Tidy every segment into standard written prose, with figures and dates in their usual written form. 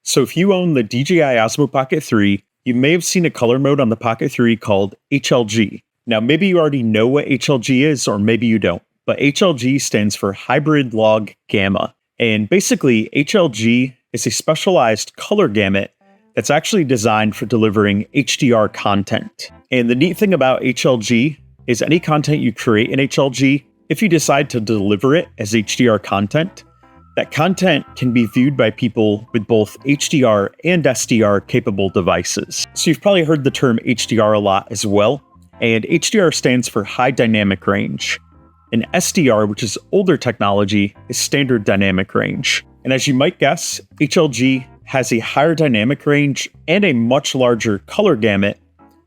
So if you own the DJI Osmo Pocket 3, you may have seen a color mode on the Pocket 3 called HLG. Now, maybe you already know what HLG is, or maybe you don't, but HLG stands for Hybrid Log Gamma. And basically, HLG is a specialized color gamut that's actually designed for delivering HDR content. And the neat thing about HLG is any content you create in HLG, if you decide to deliver it as HDR content, that content can be viewed by people with both HDR and SDR capable devices. So you've probably heard the term HDR a lot as well, and HDR stands for High Dynamic Range. And SDR, which is older technology, is Standard Dynamic Range. And as you might guess, HLG has a higher dynamic range and a much larger color gamut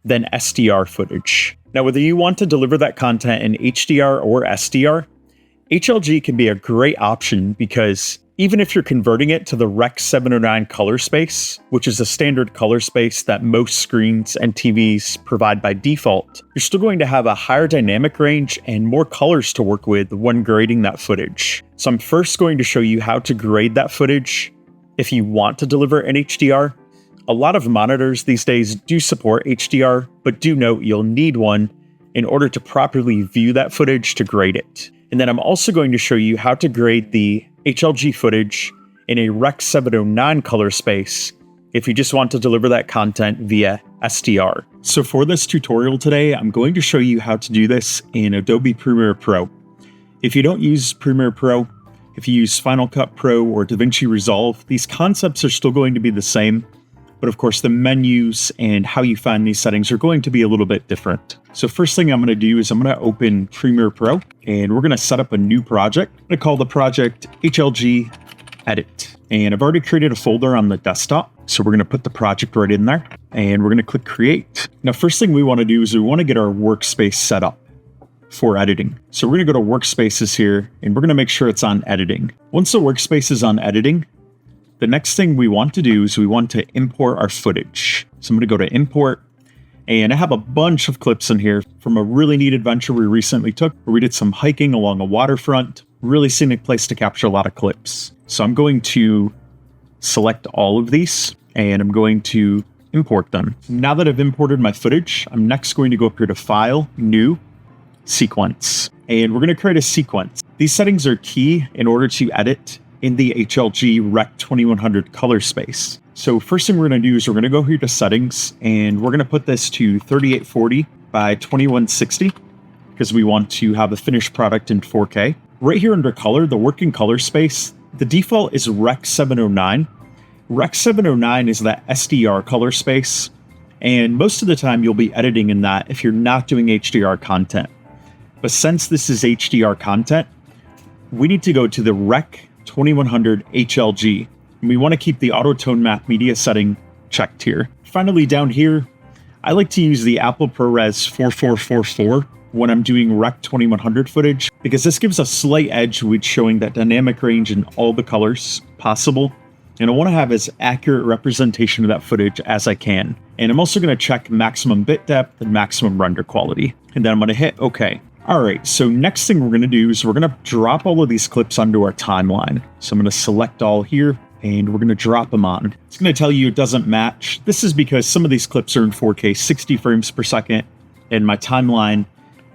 than SDR footage. Now, whether you want to deliver that content in HDR or SDR, HLG can be a great option because even if you're converting it to the Rec 709 color space, which is a standard color space that most screens and TVs provide by default, you're still going to have a higher dynamic range and more colors to work with when grading that footage. So I'm first going to show you how to grade that footage if you want to deliver an HDR. A lot of monitors these days do support HDR, but do note you'll need one in order to properly view that footage to grade it. And then I'm also going to show you how to grade the HLG footage in a Rec 709 color space if you just want to deliver that content via SDR. So for this tutorial today, I'm going to show you how to do this in Adobe Premiere Pro. If you don't use Premiere Pro, if you use Final Cut Pro or DaVinci Resolve, these concepts are still going to be the same. But of course, the menus and how you find these settings are going to be a little bit different. So first thing I'm going to do is I'm going to open Premiere Pro and we're going to set up a new project. I'm going to call the project HLG Edit. And I've already created a folder on the desktop. So we're going to put the project right in there and we're going to click Create. Now, first thing we want to do is we want to get our workspace set up for editing. So we're going to go to Workspaces here and we're going to make sure it's on Editing. Once the workspace is on Editing, the next thing we want to do is we want to import our footage. So I'm going to go to Import, and I have a bunch of clips in here from a really neat adventure we recently took where we did some hiking along a waterfront. Really scenic place to capture a lot of clips. So I'm going to select all of these and I'm going to import them. Now that I've imported my footage, I'm next going to go up here to File, New, Sequence. And we're going to create a sequence. These settings are key in order to edit in the HLG Rec 2100 color space. So first thing we're going to do is we're going to go here to Settings and we're going to put this to 3840 by 2160 because we want to have a finished product in 4K. Right here under color, the working color space, the default is Rec 709. Rec 709 is that SDR color space, and most of the time you'll be editing in that if you're not doing HDR content. But since this is HDR content, we need to go to the Rec 2100 HLG. And we want to keep the auto tone map media setting checked here. Finally, down here, I like to use the Apple ProRes 4444 when I'm doing Rec 2100 footage, because this gives a slight edge with showing that dynamic range in all the colors possible. And I want to have as accurate representation of that footage as I can. And I'm also going to check maximum bit depth and maximum render quality. And then I'm going to hit OK. All right, so next thing we're going to do is we're going to drop all of these clips onto our timeline. So I'm going to select all here and we're going to drop them on. It's going to tell you it doesn't match. This is because some of these clips are in 4K 60 frames per second and my timeline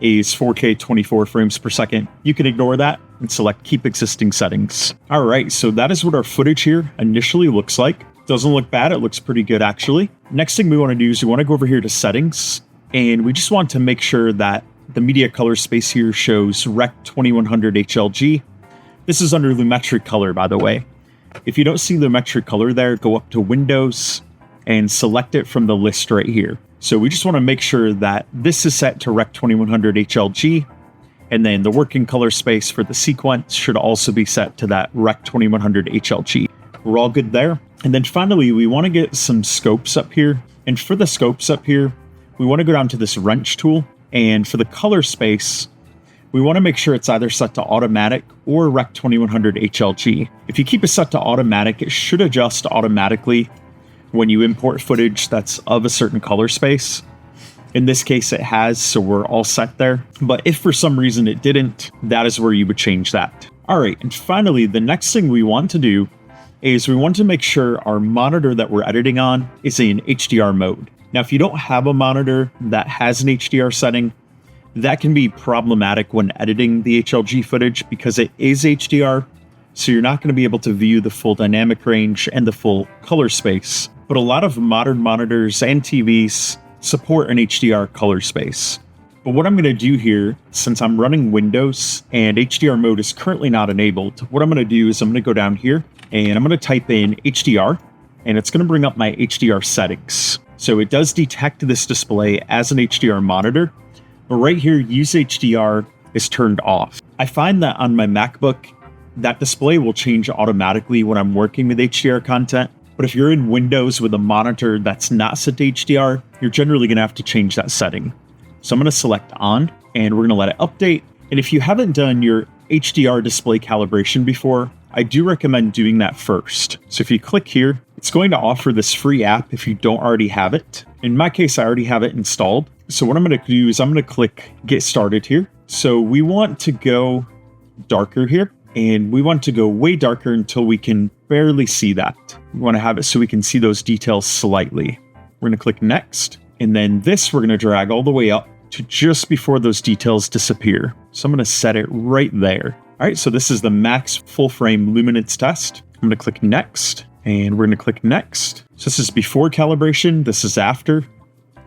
is 4K 24 frames per second. You can ignore that and select Keep Existing Settings. All right, so that is what our footage here initially looks like. Doesn't look bad, it looks pretty good actually. Next thing we want to do is we want to go over here to Settings and we just want to make sure that the media color space here shows Rec 2100 HLG. This is under Lumetric color, by the way. If you don't see Lumetric color there, go up to Windows and select it from the list right here. So we just want to make sure that this is set to Rec 2100 HLG, and then the working color space for the sequence should also be set to that Rec 2100 HLG. We're all good there. And then finally, we want to get some scopes up here. And for the scopes up here, we want to go down to this wrench tool. And for the color space, we want to make sure it's either set to automatic or Rec 2100 HLG. If you keep it set to automatic, it should adjust automatically when you import footage that's of a certain color space. In this case, it has, so we're all set there. But if for some reason it didn't, that is where you would change that. All right, and finally, the next thing we want to do is we want to make sure our monitor that we're editing on is in HDR mode. Now, if you don't have a monitor that has an HDR setting, that can be problematic when editing the HLG footage because it is HDR, so you're not going to be able to view the full dynamic range and the full color space. But a lot of modern monitors and TVs support an HDR color space. But what I'm going to do here, since I'm running Windows and HDR mode is currently not enabled, what I'm going to do is I'm going to go down here and I'm going to type in HDR, and it's going to bring up my HDR settings. So it does detect this display as an HDR monitor, but right here, use HDR is turned off. I find that on my MacBook, that display will change automatically when I'm working with HDR content. But if you're in Windows with a monitor that's not set to HDR, you're generally going to have to change that setting. So I'm going to select on, and we're going to let it update. And if you haven't done your HDR display calibration before, I do recommend doing that first. So if you click here, it's going to offer this free app if you don't already have it. In my case, I already have it installed. So what I'm going to do is I'm going to click Get Started here. So we want to go darker here, and we want to go way darker until we can barely see that. We want to have it so we can see those details slightly. We're going to click Next, and then this we're going to drag all the way up to just before those details disappear. So I'm going to set it right there. All right, so this is the max full frame luminance test. I'm going to click Next, and we're going to click Next. So this is before calibration. This is after.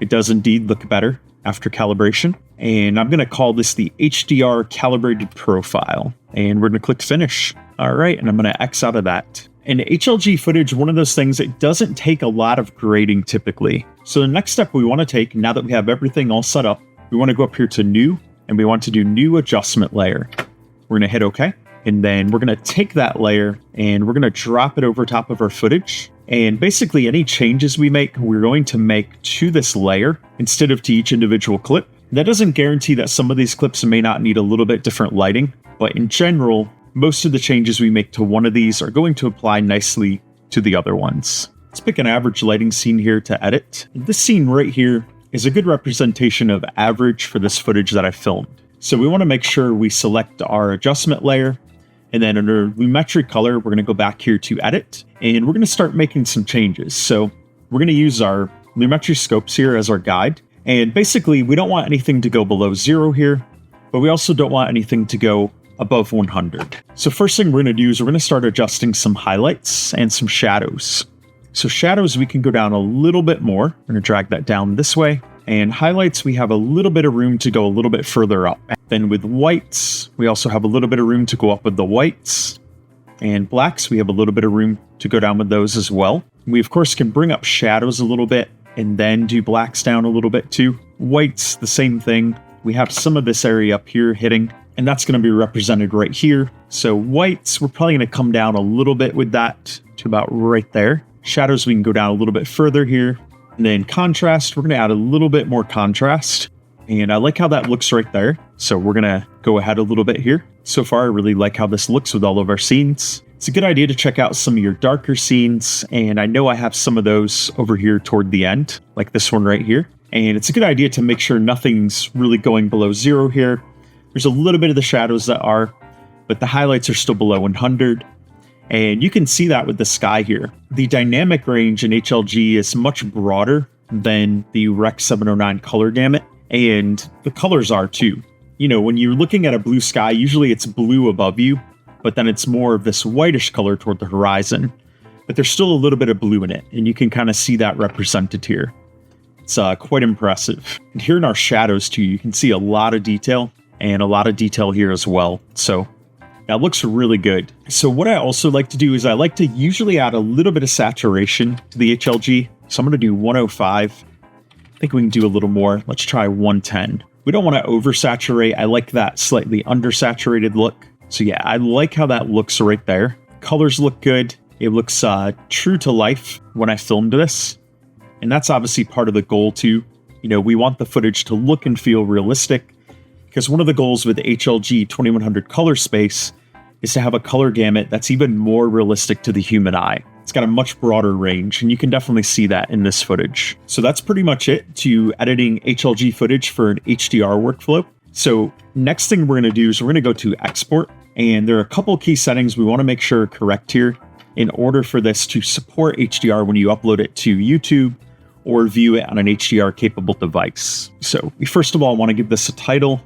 It does indeed look better after calibration. And I'm going to call this the HDR calibrated profile. And we're going to click Finish. All right, and I'm going to X out of that. And HLG footage, one of those things, it doesn't take a lot of grading typically. So the next step we want to take, now that we have everything all set up, we want to go up here to New, and we want to do New Adjustment Layer. We're going to hit OK, and then we're going to take that layer and we're going to drop it over top of our footage. And basically any changes we make, we're going to make to this layer instead of to each individual clip. That doesn't guarantee that some of these clips may not need a little bit different lighting, but in general, most of the changes we make to one of these are going to apply nicely to the other ones. Let's pick an average lighting scene here to edit. This scene right here is a good representation of average for this footage that I filmed. So we want to make sure we select our adjustment layer, and then under lumetric color, we're going to go back here to edit, and we're going to start making some changes. So we're going to use our lumetri scopes here as our guide. And basically, we don't want anything to go below 0 here, but we also don't want anything to go above 100. So first thing we're going to do is we're going to start adjusting some highlights and some shadows. So shadows, we can go down a little bit more. We're going to drag that down this way. And highlights, we have a little bit of room to go a little bit further up. Then with whites, we also have a little bit of room to go up with the whites. And blacks, we have a little bit of room to go down with those as well. We, of course, can bring up shadows a little bit and then do blacks down a little bit too. Whites, the same thing. We have some of this area up here hitting, and that's going to be represented right here. So whites, we're probably going to come down a little bit with that to about right there. Shadows, we can go down a little bit further here. And then contrast, we're going to add a little bit more contrast. And I like how that looks right there. So we're going to go ahead a little bit here. So far, I really like how this looks with all of our scenes. It's a good idea to check out some of your darker scenes. And I know I have some of those over here toward the end, like this one right here. And it's a good idea to make sure nothing's really going below 0 here. There's a little bit of the shadows that are, but the highlights are still below 100. And you can see that with the sky here. The dynamic range in HLG is much broader than the Rec 709 color gamut, and the colors are too. You know, when you're looking at a blue sky, usually it's blue above you, but then it's more of this whitish color toward the horizon. But there's still a little bit of blue in it, and you can kind of see that represented here. It's quite impressive. And here in our shadows too, you can see a lot of detail, and a lot of detail here as well. So that looks really good. So what I also like to do is I like to usually add a little bit of saturation to the HLG. So I'm going to do 105. I think we can do a little more. Let's try 110. We don't want to oversaturate. I like that slightly undersaturated look. So yeah, I like how that looks right there. Colors look good. It looks true to life when I filmed this. And that's obviously part of the goal too. You know, we want the footage to look and feel realistic, because one of the goals with HLG 2100 color space is to have a color gamut that's even more realistic to the human eye. It's got a much broader range, and you can definitely see that in this footage. So that's pretty much it to editing HLG footage for an HDR workflow. So next thing we're going to do is we're going to go to export, and there are a couple key settings we want to make sure are correct here. in order for this to support HDR when you upload it to YouTube or view it on an HDR capable device. So we first of all want to give this a title.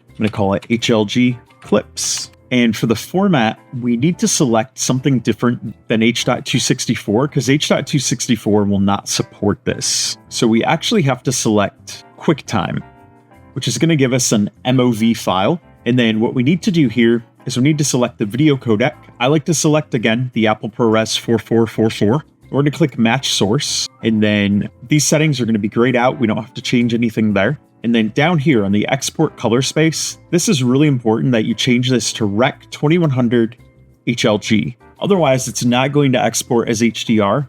I'm going to call it HLG Clips. And for the format, we need to select something different than H.264 because H.264 will not support this. So we actually have to select QuickTime, which is going to give us an MOV file. And then what we need to do here is we need to select the video codec. I like to select, again, the Apple ProRes 4444. We're going to click Match Source, and then these settings are going to be grayed out. We don't have to change anything there. And then down here on the Export Color Space, this is really important that you change this to Rec 2100 HLG. Otherwise, it's not going to export as HDR.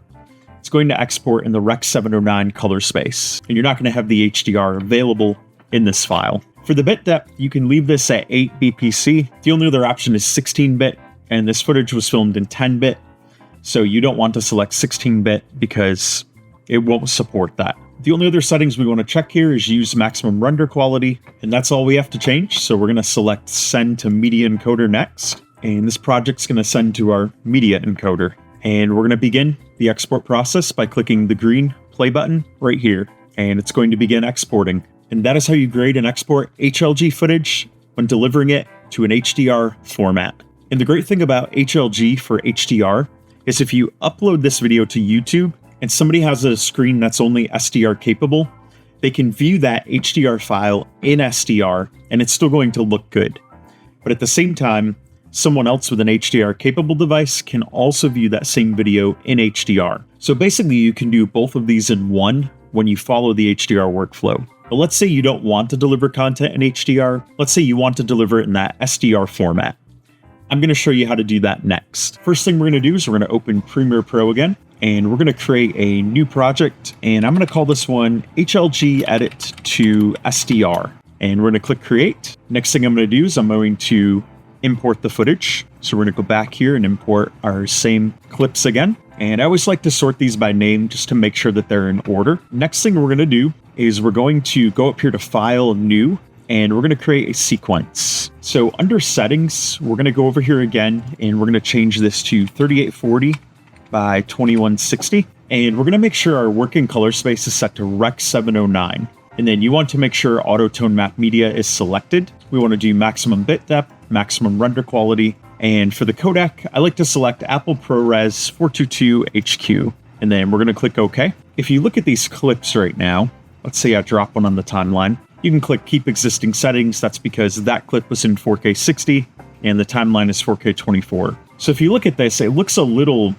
It's going to export in the Rec 709 color space, and you're not going to have the HDR available in this file. For the bit depth, you can leave this at 8 BPC. The only other option is 16-bit, and this footage was filmed in 10-bit. So you don't want to select 16-bit because it won't support that. The only other settings we want to check here is use maximum render quality, and that's all we have to change. So we're going to select send to media encoder next, and this project's going to send to our media encoder. And we're going to begin the export process by clicking the green play button right here, and it's going to begin exporting. And that is how you grade and export HLG footage when delivering it to an HDR format. And the great thing about HLG for HDR is if you upload this video to YouTube and somebody has a screen that's only SDR capable, they can view that HDR file in SDR and it's still going to look good. But at the same time, someone else with an HDR capable device can also view that same video in HDR. So basically you can do both of these in one when you follow the HDR workflow. But let's say you don't want to deliver content in HDR. Let's say you want to deliver it in that SDR format. I'm going to show you how to do that next. First thing we're going to do is we're going to open Premiere Pro again, and we're going to create a new project, and I'm going to call this one HLG Edit to SDR. And we're going to click Create. Next thing I'm going to do is I'm going to import the footage. So we're going to go back here and import our same clips again. And I always like to sort these by name just to make sure that they're in order. Next thing we're going to do is we're going to go up here to File, New, and we're going to create a sequence. So under Settings, we're going to go over here again, and we're going to change this to 3840 by 2160. And we're going to make sure our working color space is set to Rec 709. And then you want to make sure Auto Tone Map Media is selected. We want to do maximum bit depth, maximum render quality. And for the codec, I like to select Apple ProRes 422 HQ. And then we're going to click OK. If you look at these clips right now, let's say I drop one on the timeline. You can click Keep Existing Settings. That's because that clip was in 4K 60 and the timeline is 4K 24. So if you look at this, it looks a little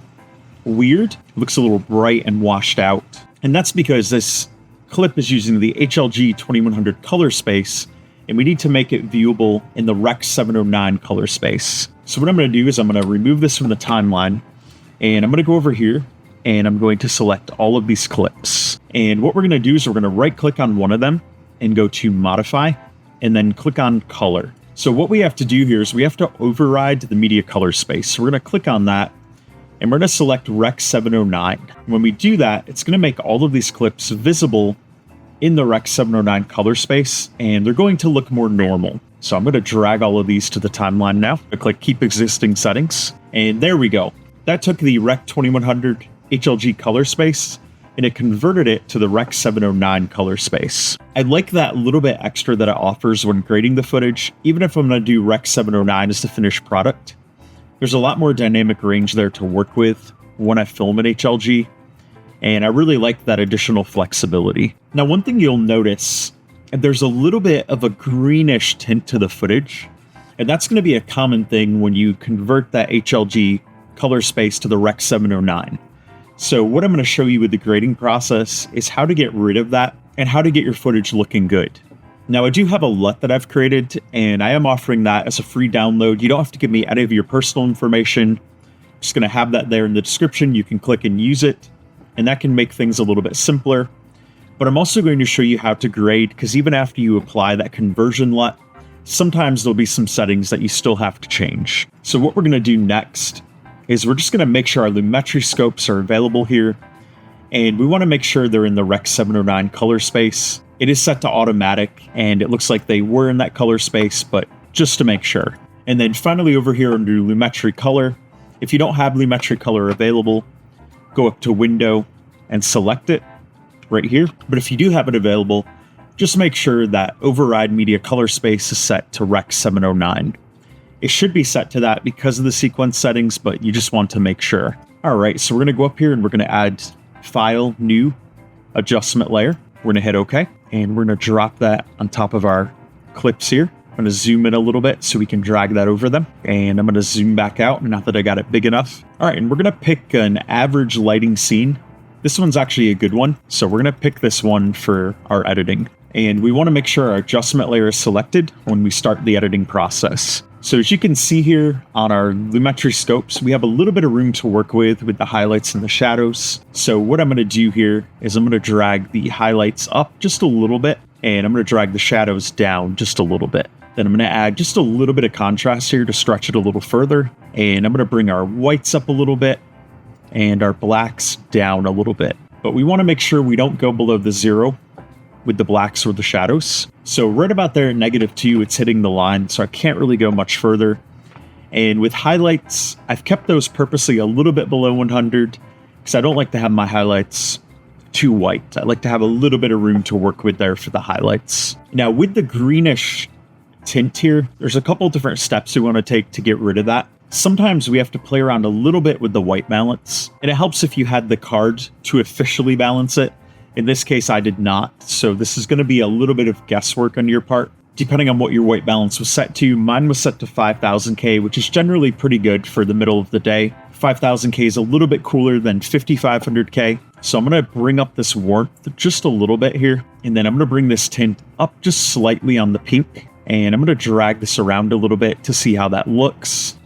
weird. It looks a little bright and washed out. And that's because this clip is using the HLG 2100 color space, and we need to make it viewable in the Rec 709 color space. So what I'm going to do is I'm going to remove this from the timeline, and I'm going to go over here, and I'm going to select all of these clips. And what we're going to do is we're going to right click on one of them and go to Modify, and then click on Color. So what we have to do here is we have to override the media color space. So we're going to click on that, and we're going to select Rec 709. When we do that, it's going to make all of these clips visible in the Rec 709 color space, and they're going to look more normal. So I'm going to drag all of these to the timeline now. I click Keep Existing Settings, and there we go. That took the Rec 2100 HLG color space, and it converted it to the Rec 709 color space. I like that little bit extra that it offers when grading the footage. Even if I'm going to do Rec 709 as the finished product, there's a lot more dynamic range there to work with when I film in HLG, and I really like that additional flexibility. Now, one thing you'll notice, there's a little bit of a greenish tint to the footage, and that's going to be a common thing when you convert that HLG color space to the Rec 709. So what I'm going to show you with the grading process is how to get rid of that and how to get your footage looking good. Now, I do have a LUT that I've created, and I am offering that as a free download. You don't have to give me any of your personal information. I'm just going to have that there in the description. You can click and use it, and that can make things a little bit simpler. But I'm also going to show you how to grade, because even after you apply that conversion LUT, sometimes there'll be some settings that you still have to change. So what we're going to do next is we're just going to make sure our lumetri scopes are available here, and we want to make sure they're in the Rec 709 color space. It is set to automatic, and it looks like they were in that color space, but just to make sure. And then finally over here under lumetri color, If you don't have lumetric color available, go up to Window and select it right here. But if you do have it available, just make sure that Override Media Color Space is set to Rec 709. It should be set to that because of the sequence settings, but you just want to make sure. All right, so we're going to go up here and we're going to add File, New, Adjustment Layer. We're going to hit OK, and we're going to drop that on top of our clips here. I'm going to zoom in a little bit so we can drag that over them. And I'm going to zoom back out, now that I got it big enough. All right, and we're going to pick an average lighting scene. This one's actually a good one, so we're going to pick this one for our editing. And we want to make sure our adjustment layer is selected when we start the editing process. So as you can see here on our Lumetri scopes, we have a little bit of room to work with the highlights and the shadows. So what I'm going to do here is I'm going to drag the highlights up just a little bit, and I'm going to drag the shadows down just a little bit. Then I'm going to add just a little bit of contrast here to stretch it a little further. And I'm going to bring our whites up a little bit and our blacks down a little bit. But we want to make sure we don't go below the 0 with the blacks or the shadows. So right about there at -2, it's hitting the line, so I can't really go much further. And with highlights, I've kept those purposely a little bit below 100 because I don't like to have my highlights too white. I like to have a little bit of room to work with there for the highlights. Now with the greenish tint here, there's a couple different steps we want to take to get rid of that. Sometimes we have to play around a little bit with the white balance, and it helps if you had the card to officially balance it. In this case, I did not, so this is going to be a little bit of guesswork on your part, depending on what your white balance was set to. Mine was set to 5000K, which is generally pretty good for the middle of the day. 5000K is a little bit cooler than 5500K, so I'm going to bring up this warmth just a little bit here, and then I'm going to bring this tint up just slightly on the pink, and I'm going to drag this around a little bit to see how that looks.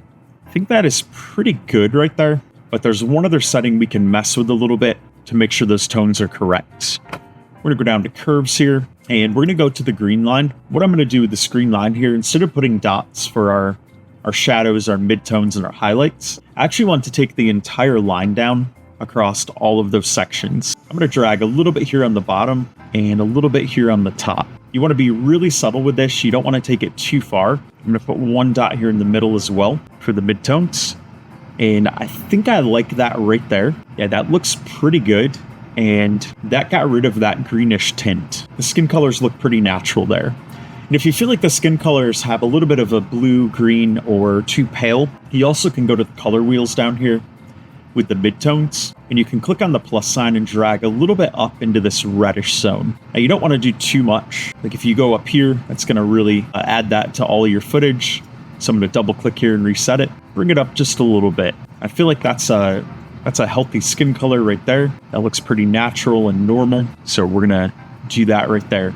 I think that is pretty good right there, but there's one other setting we can mess with a little bit to make sure those tones are correct. We're going to go down to curves here, and we're going to go to the green line. What I'm going to do with this green line here, instead of putting dots for our shadows, our midtones, and our highlights, I actually want to take the entire line down across all of those sections. I'm going to drag a little bit here on the bottom and a little bit here on the top. You want to be really subtle with this. You don't want to take it too far. I'm going to put one dot here in the middle as well for the midtones. And I think I like that right there. Yeah, that looks pretty good. And that got rid of that greenish tint. The skin colors look pretty natural there. And if you feel like the skin colors have a little bit of a blue, green, or too pale, you also can go to the color wheels down here with the midtones. And you can click on the plus sign and drag a little bit up into this reddish zone. Now, you don't want to do too much. Like if you go up here, that's going to really add that to all of your footage. So I'm going to double click here and reset it. Bring it up just a little bit. I feel like that's a healthy skin color right there. That looks pretty natural and normal. So we're going to do that right there.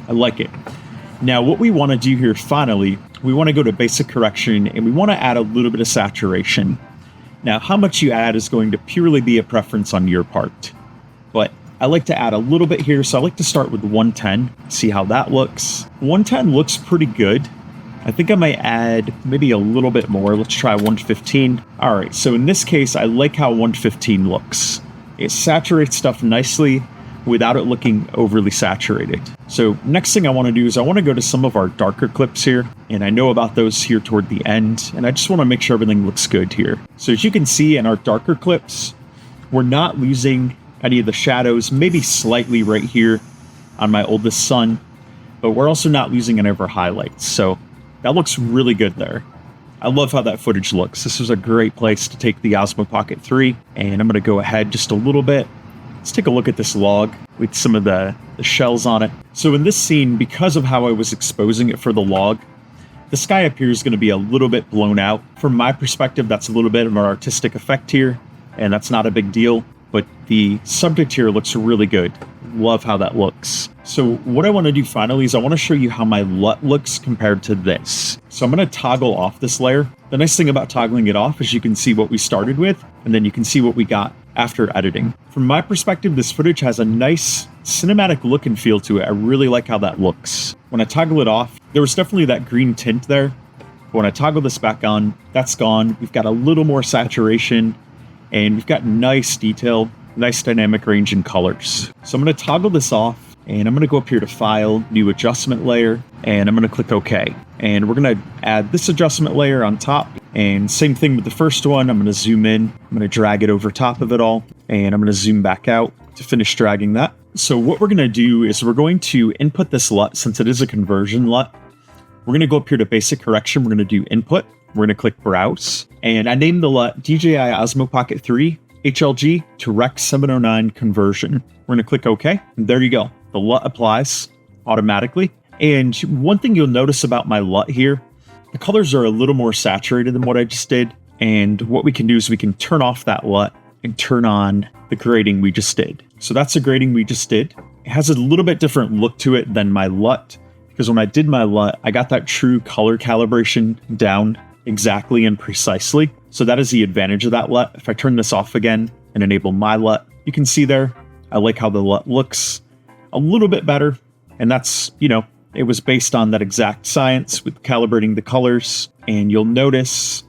I like it. Now what we want to do here finally, we want to go to basic correction and we want to add a little bit of saturation. Now how much you add is going to purely be a preference on your part. But I like to add a little bit here. So I like to start with 110, see how that looks. 110 looks pretty good. I think I might add maybe a little bit more. Let's try 115. All right, so in this case, I like how 115 looks. It saturates stuff nicely without it looking overly saturated. So next thing I want to do is I want to go to some of our darker clips here, and I know about those here toward the end, and I just want to make sure everything looks good here. So as you can see in our darker clips, we're not losing any of the shadows, maybe slightly right here on my oldest son, but we're also not losing any of our highlights. So that looks really good there. I love how that footage looks. This was a great place to take the Osmo Pocket 3, and I'm going to go ahead just a little bit. Let's take a look at this log with some of the shells on it. So in this scene, because of how I was exposing it for the log, the sky appears going to be a little bit blown out. From my perspective, that's a little bit of an artistic effect here, and that's not a big deal, but the subject here looks really good. Love how that looks. So what I want to do finally is I want to show you how my LUT looks compared to this. So I'm going to toggle off this layer. The nice thing about toggling it off is you can see what we started with, and then you can see what we got after editing. From my perspective, this footage has a nice cinematic look and feel to it. I really like how that looks. When I toggle it off, there was definitely that green tint there. But when I toggle this back on, that's gone. We've got a little more saturation, and we've got nice detail, nice dynamic range in colors. So I'm going to toggle this off, and I'm going to go up here to File, New Adjustment Layer, and I'm going to click OK. And we're going to add this adjustment layer on top, And same thing with the first one. I'm going to zoom in. I'm going to drag it over top of it all. And I'm going to zoom back out to finish dragging that. So what we're going to do is we're going to input this LUT since it is a conversion LUT. We're going to go up here to basic correction. We're going to do input. We're going to click browse. And I named the LUT DJI Osmo Pocket 3 HLG to Rec 709 conversion. We're going to click OK. And there you go. The LUT applies automatically. And one thing you'll notice about my LUT here, the colors are a little more saturated than what I just did. And what we can do is we can turn off that LUT and turn on the grading we just did. So that's the grading we just did. It has a little bit different look to it than my LUT, because when I did my LUT, I got that true color calibration down exactly and precisely. So that is the advantage of that LUT. If I turn this off again and enable my LUT, you can see there, I like how the LUT looks a little bit better. And that's, it was based on that exact science with calibrating the colors. And you'll notice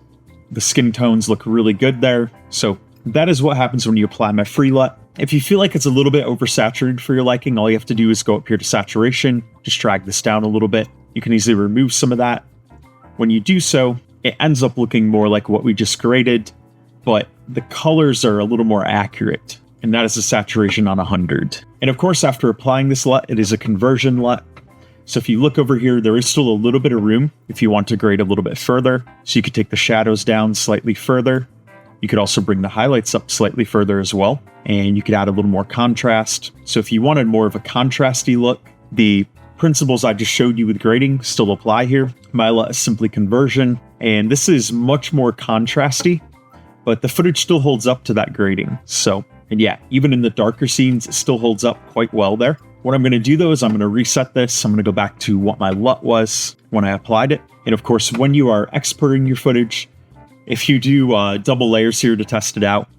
the skin tones look really good there. So that is what happens when you apply my free LUT. If you feel like it's a little bit oversaturated for your liking, all you have to do is go up here to saturation, just drag this down a little bit. You can easily remove some of that. When you do so, it ends up looking more like what we just graded, but the colors are a little more accurate. And that is a saturation on 100. And of course, after applying this LUT, it is a conversion LUT. So if you look over here, there is still a little bit of room if you want to grade a little bit further. So you could take the shadows down slightly further. You could also bring the highlights up slightly further as well. And you could add a little more contrast. So if you wanted more of a contrasty look, the principles I just showed you with grading still apply here. My LUT is simply conversion. And this is much more contrasty, but the footage still holds up to that grading. So, and yeah, even in the darker scenes, it still holds up quite well there. What I'm going to do though is I'm going to reset this. I'm going to go back to what my LUT was when I applied it. And of course, when you are exporting your footage, if you do double layers here to test it out,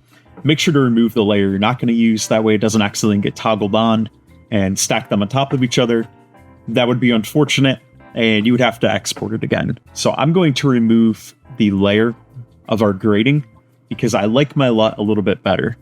make sure to remove the layer you're not going to use. That way it doesn't accidentally get toggled on and stack them on top of each other. That would be unfortunate and you would have to export it again. So I'm going to remove the layer of our grading because I like my LUT a little bit better.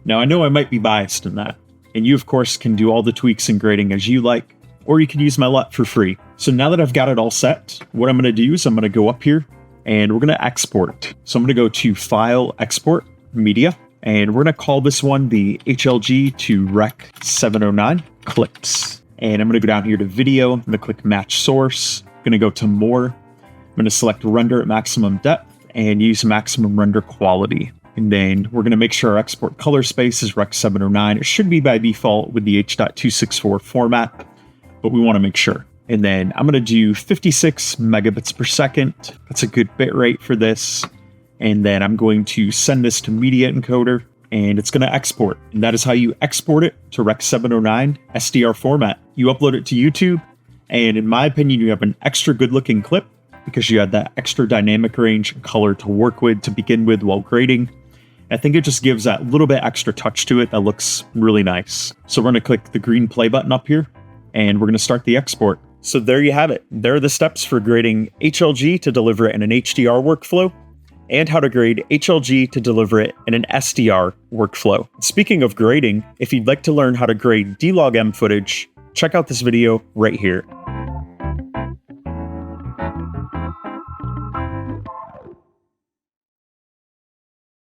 Now I know I might be biased in that. And you, of course, can do all the tweaks and grading as you like, or you can use my LUT for free. So now that I've got it all set, what I'm going to do is I'm going to go up here and we're going to export. So I'm going to go to File, Export, Media, and we're going to call this one the HLG to Rec 709 Clips. And I'm going to go down here to Video. I'm going to click Match Source. I'm going to go to More. I'm going to select Render at Maximum Depth and use Maximum Render Quality. And then we're going to make sure our export color space is Rec 709. It should be by default with the H.264 format, but we want to make sure. And then I'm going to do 56 megabits per second. That's a good bit rate for this. And then I'm going to send this to Media Encoder and it's going to export. And that is how you export it to Rec 709 SDR format. You upload it to YouTube. And in my opinion, you have an extra good looking clip because you had that extra dynamic range and color to work with to begin with while grading. I think it just gives that little bit extra touch to it that looks really nice. So we're going to click the green play button up here and we're going to start the export. So there you have it. There are the steps for grading HLG to deliver it in an HDR workflow and how to grade HLG to deliver it in an SDR workflow. Speaking of grading, if you'd like to learn how to grade D-Log M footage, check out this video right here.